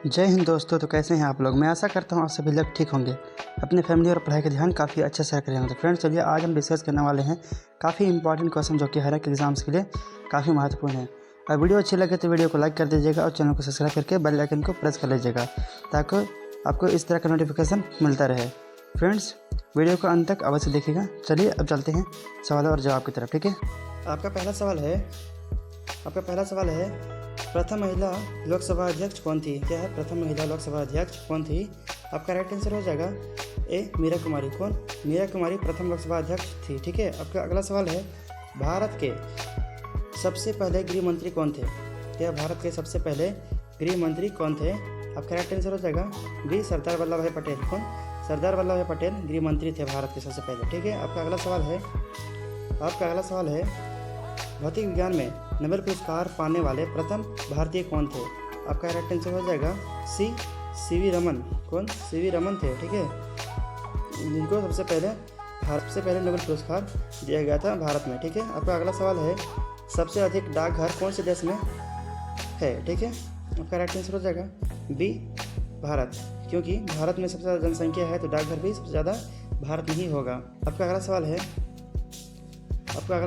जय हिंद दोस्तों। तो कैसे हैं आप लोग। मैं आशा करता हूँ आप सभी लोग ठीक होंगे, अपनी फैमिली और पढ़ाई का ध्यान काफ़ी अच्छे से रख रहे होंगे। तो फ्रेंड्स चलिए आज हम डिस्कस करने वाले हैं काफ़ी इंपॉर्टेंट क्वेश्चन जो कि हर एक एग्जाम्स के लिए काफ़ी महत्वपूर्ण है। और वीडियो अच्छी लगे तो वीडियो को लाइक कर दीजिएगा और चैनल को सब्सक्राइब करके बेल आइकन को प्रेस कर लीजिएगा ताकि आपको इस तरह का नोटिफिकेशन मिलता रहे। फ्रेंड्स वीडियो को अंत तक अवश्य देखिएगा। चलिए अब चलते हैं सवाल और जवाब की तरफ। ठीक है, आपका पहला सवाल है प्रथम महिला लोकसभा अध्यक्ष कौन थी। क्या है, प्रथम महिला लोकसभा अध्यक्ष कौन थी। आपका राइट आंसर हो जाएगा ए मीरा कुमारी। कौन, मीरा कुमारी प्रथम लोकसभा अध्यक्ष थी। ठीक है, आपका अगला सवाल है भारत के सबसे पहले गृह मंत्री कौन थे। क्या भारत के सबसे पहले गृह मंत्री कौन थे। आपका राइट आंसर हो जाएगा बी सरदार वल्लभ भाई पटेल। कौन, सरदार वल्लभ भाई पटेल गृह मंत्री थे भारत के सबसे पहले। ठीक है, आपका अगला सवाल है भौतिक विज्ञान में नोबेल पुरस्कार पाने वाले प्रथम भारतीय कौन थे। आपका राइट आंसर हो जाएगा सीवी रमन। कौन, सीवी रमन थे। ठीक है, जिनको सबसे पहले नोबेल पुरस्कार दिया गया था भारत में। ठीक है, आपका अगला सवाल है सबसे अधिक डाकघर कौन से देश में है। ठीक है, आपका राइट आंसर हो जाएगा बी भारत, क्योंकि भारत में सबसे ज़्यादा जनसंख्या है तो डाकघर भी सबसे ज़्यादा भारत में ही होगा। आपका अगला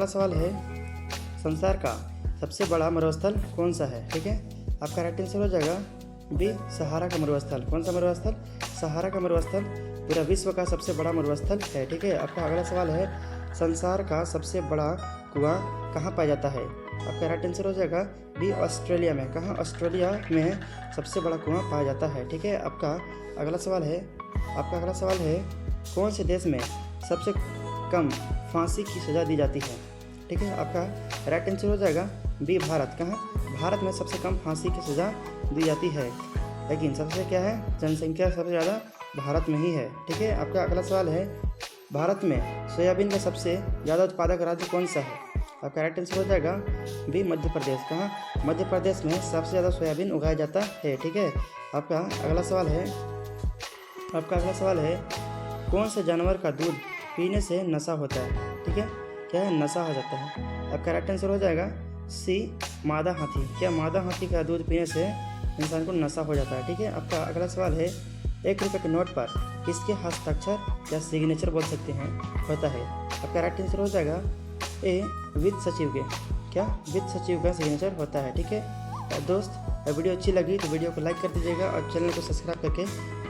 सवाल है संसार का सबसे बड़ा मरुस्थल कौन सा है। ठीक है, आपका राइट आंसर हो जाएगा बी सहारा का मरुस्थल। कौन सा मरुस्थल, सहारा का मरुस्थल पूरा विश्व का सबसे बड़ा मरुस्थल है। ठीक है, आपका अगला सवाल है संसार का सबसे बड़ा कुआं कहाँ पाया जाता है। आपका राइट आंसर हो जाएगा बी ऑस्ट्रेलिया में। कहाँ, ऑस्ट्रेलिया में सबसे बड़ा कुआं पाया जाता है। ठीक है, आपका अगला सवाल है कौन से देश में सबसे कम फांसी की सज़ा दी जाती है। ठीक है, आपका राइट आंसर हो जाएगा बी भारत। कहाँ, भारत में सबसे कम फांसी की सज़ा दी जाती है, लेकिन सबसे क्या है जनसंख्या सबसे ज़्यादा भारत में ही है। ठीक है, आपका अगला सवाल है भारत में सोयाबीन का सबसे ज़्यादा उत्पादक राज्य कौन सा है। आपका राइट आंसर हो जाएगा बी मध्य प्रदेश। कहाँ, मध्य प्रदेश में सबसे ज़्यादा सोयाबीन उगाया जाता है। ठीक है, आपका अगला सवाल है कौन से जानवर का दूध पीने से नशा होता है। ठीक है, क्या है, नशा हो जाता है। आपका राइट आंसर हो जाएगा सी मादा हाथी। क्या, मादा हाथी का दूध पीने से इंसान को नशा हो जाता है। ठीक है, आपका अगला सवाल है 1 रुपये के नोट पर किसके हस्ताक्षर या सिग्नेचर बोल सकते हैं होता है। आपका राइट आंसर हो जाएगा ए वित्त सचिव के। क्या, वित्त सचिव का सिग्नेचर होता है। ठीक है, और दोस्त वीडियो अच्छी लगी तो वीडियो को लाइक कर दीजिएगा और चैनल को सब्सक्राइब करके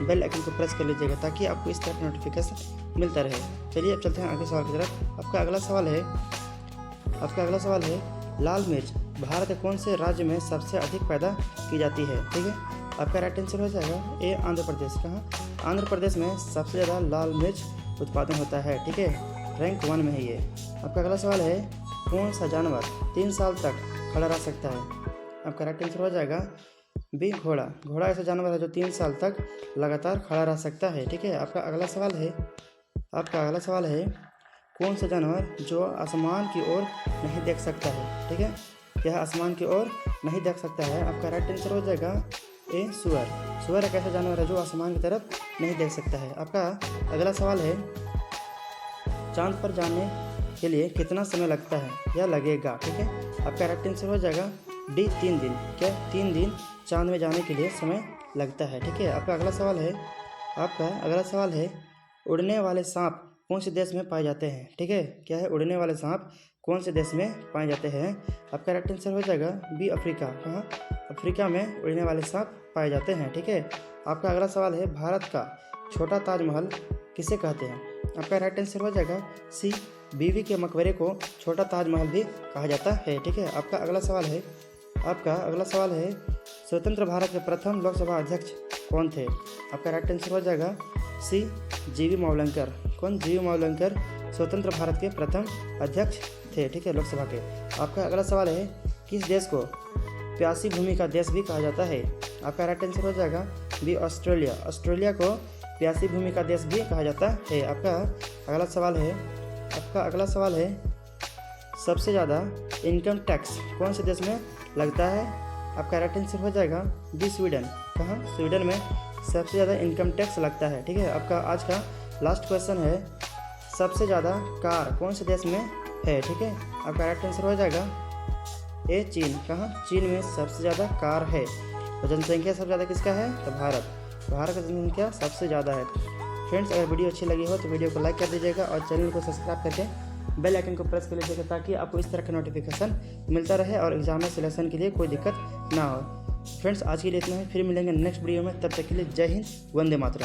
बेल आइकन को प्रेस कर लीजिएगा ताकि आपको इस तरह का नोटिफिकेशन मिलता रहे। चलिए अब चलते हैं आगे सवाल की तरफ। आपका अगला सवाल है लाल मिर्च भारत के कौन से राज्य में सबसे अधिक पैदा की जाती है। ठीक है, आपका राइट आंसर हो जाएगा ए आंध्र प्रदेश। कहाँ, आंध्र प्रदेश में सबसे ज़्यादा लाल मिर्च उत्पादन होता है। ठीक है, रैंक 1 में है ये। आपका अगला सवाल है कौन सा जानवर 3 साल तक खड़ा रह सकता है। आपका राइट आंसर हो जाएगा बी घोड़ा। घोड़ा ऐसा जानवर है जो 3 साल तक लगातार खड़ा रह सकता है। ठीक है, आपका अगला सवाल है कौन सा जानवर जो आसमान की ओर नहीं देख सकता है। ठीक है, यह आसमान की ओर नहीं देख सकता है। आपका राइट आंसर हो जाएगा ए सुअर। सुअर एक ऐसा जानवर है जो आसमान की तरफ नहीं देख सकता है। आपका अगला सवाल है चांद पर जाने के लिए कितना समय लगता है या लगेगा। ठीक है, आपका राइट आंसर हो जाएगा डी 3 दिन। क्या, 3 दिन चांद में जाने के लिए समय लगता है। ठीक है, आपका अगला सवाल है उड़ने वाले सांप कौन से देश में पाए जाते हैं। ठीक है, क्या है, उड़ने वाले सांप कौन से देश में पाए जाते हैं। आपका राइट आंसर हो जाएगा बी अफ्रीका। कहाँ, अफ्रीका में उड़ने वाले सांप पाए जाते हैं। ठीक है, आपका अगला सवाल है भारत का छोटा ताजमहल किसे कहते हैं। आपका राइट आंसर हो जाएगा सी बीवी के मकबरे को छोटा ताजमहल भी कहा जाता है। ठीक है, आपका अगला सवाल है स्वतंत्र भारत के प्रथम लोकसभा अध्यक्ष कौन थे। आपका राइट आंसर हो जाएगा सी जीवी मावलंकर। कौन, जीवी मावलंकर स्वतंत्र भारत के प्रथम अध्यक्ष थे। ठीक है, लोकसभा के। आपका अगला सवाल है किस देश को प्यासी भूमि का देश भी कहा जाता है। आपका राइट आंसर हो जाएगा बी ऑस्ट्रेलिया। ऑस्ट्रेलिया को प्यासी भूमि का देश भी कहा जाता है। आपका अगला सवाल है सबसे ज़्यादा इनकम टैक्स कौन से देश में लगता है। आपका राइट आंसर हो जाएगा बी स्वीडन। कहाँ, स्वीडन में सबसे ज़्यादा इनकम टैक्स लगता है। ठीक है, आपका आज का लास्ट क्वेश्चन है सबसे ज़्यादा कार कौन से देश में है। ठीक है, आपका राइट आंसर हो जाएगा ए चीन। कहाँ, चीन में सबसे ज़्यादा कार है। तो जनसंख्या सबसे ज़्यादा किसका है? तो भारत का जनसंख्या सबसे ज़्यादा है। फ्रेंड्स, अगर वीडियो अच्छी लगी हो तो वीडियो को लाइक कर दीजिएगा और चैनल को सब्सक्राइब करके बेल आइकन को प्रेस कर लीजिएगा ताकि आपको इस तरह का नोटिफिकेशन मिलता रहे और एग्जाम में सिलेक्शन के लिए कोई दिक्कत ना हो। फ्रेंड्स, आज के लिए इतना ही, फिर मिलेंगे नेक्स्ट वीडियो में। तब तक के लिए जय हिंद, वंदे मातरम।